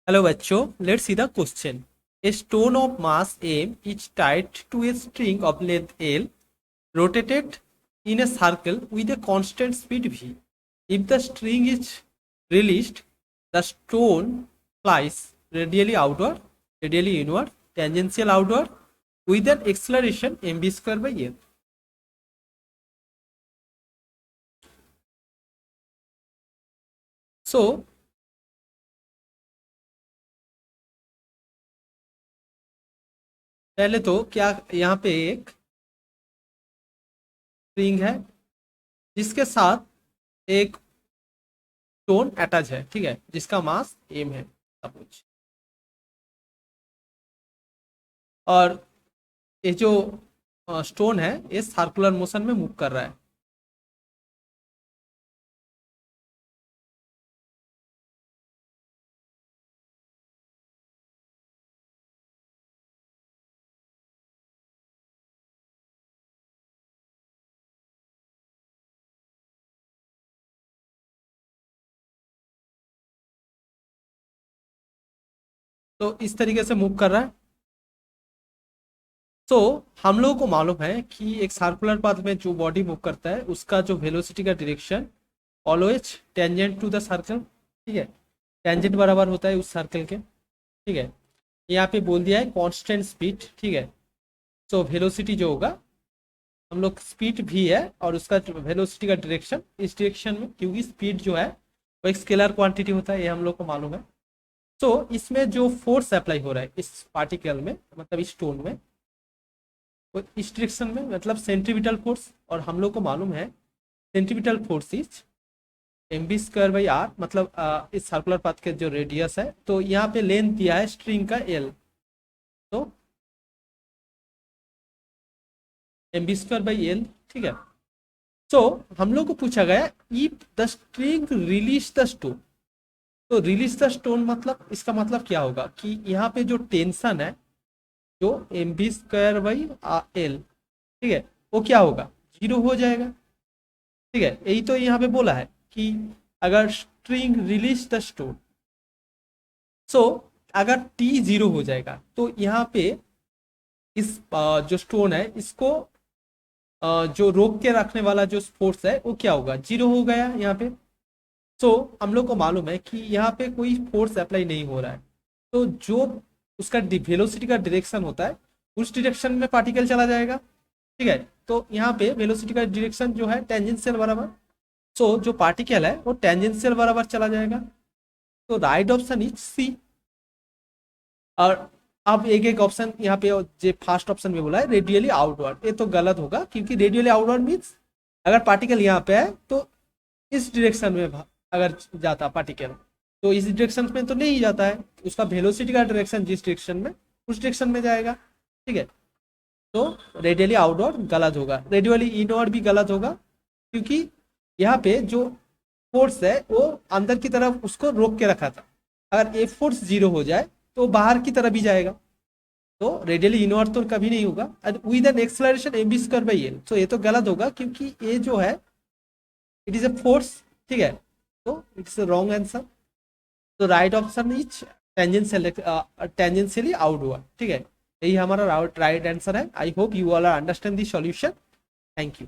Hello बच्चों, let's see the question. A stone of mass m is tied to a string of length l rotated in a circle with a constant speed v. If the string is released, the stone flies radially outward, radially inward, tangential outward with an acceleration mv square by l. So पहले तो क्या यहाँ पे एक string है जिसके साथ एक स्टोन अटैच है, ठीक है, जिसका मास एम है सपोज। और ये जो स्टोन है ये सर्कुलर मोशन में मूव कर रहा है। तो इस तरीके से मूव कर रहा है। तो हम लोगों को मालूम है कि एक सर्कुलर पाथ में जो बॉडी मूव करता है उसका जो वेलोसिटी का direction always tangent to the circle, ठीक है, टेंजेंट बराबर होता है उस सर्कल के, ठीक है। यहाँ पे बोल दिया है कांस्टेंट स्पीड, ठीक है। सो वेलोसिटी जो होगा, हम लोग स्पीड भी है और उसका वेलोसिटी का डायरेक्शन इस डायरेक्शन में, क्योंकि स्पीड जो है वो एक स्केलर क्वांटिटी होता है, ये हम लोग को मालूम है। तो इसमें जो फोर्स अप्लाई हो रहा है इस पार्टिकल में, मतलब इस स्टोन में, वो इस डायरेक्शन में, मतलब सेंट्रीपिटल फोर्स। और हम लोग को मालूम है centripetal force is M B square by R, मतलब इस सर्कुलर पाथ के जो रेडियस है। तो यहाँ पे लेंथ दिया है स्ट्रिंग का एल, तो M B square by L, ठीक है। तो हम लोग को पूछा गया if the string release the stone. तो रिलीज द स्टोन मतलब इसका मतलब क्या होगा कि यहाँ पे जो टेंशन है, जो M B square by L, ठीक है, वो क्या होगा, जीरो हो जाएगा, ठीक है। यही तो यहाँ पे बोला है कि अगर स्ट्रिंग रिलीज द स्टोन, सो अगर टी जीरो हो जाएगा तो यहाँ पे इस जो स्टोन है इसको जो रोक के रखने वाला जो फोर्स है वो क्या होगा, जीरो हो गया यहाँ पे। सो हम लोग को मालूम है कि यहाँ पे कोई फोर्स अप्लाई नहीं हो रहा है, तो जो उसका वेलोसिटी का डायरेक्शन होता है उस डायरेक्शन में पार्टिकल चला जाएगा, ठीक है। तो यहाँ पे वेलोसिटी का डायरेक्शन जो है टेंजेंशियल बराबर, सो जो पार्टिकल है वो टेंजेंशियल बराबर चला जाएगा। तो राइट ऑप्शन इज सी। और अब एक एक ऑप्शन यहाँ पे जो फर्स्ट ऑप्शन में बोला है रेडियली आउटवर्ड, ये तो गलत होगा, क्योंकि रेडियली आउटवर्ड मीन्स अगर पार्टिकल यहाँ पे है तो इस डायरेक्शन में अगर जाता पार्टिकल, तो इस डायरेक्शन में तो नहीं जाता है, उसका वेलोसिटी का डायरेक्शन जिस डायरेक्शन में उस डायरेक्शन में जाएगा, ठीक है। तो रेडियली आउटवर्ड गलत होगा, रेडियली इनवर्ड भी गलत होगा, क्योंकि यहाँ पे जो फोर्स है वो अंदर की तरफ उसको रोक के रखा था। अगर ए फोर्स जीरो हो जाए तो बाहर की तरफ भी जाएगा, तो रेडियली इनवर्ड तो कभी नहीं होगा। With an acceleration M B square by L, तो ये तो गलत होगा क्योंकि ये जो है इट इज ए फोर्स, ठीक है। तो इट्स रॉन्ग आंसर। तो right option is tangentially outward, ठीक है। यही हमारा राइट आंसर है। I hope you all are understand the solution. Thank you.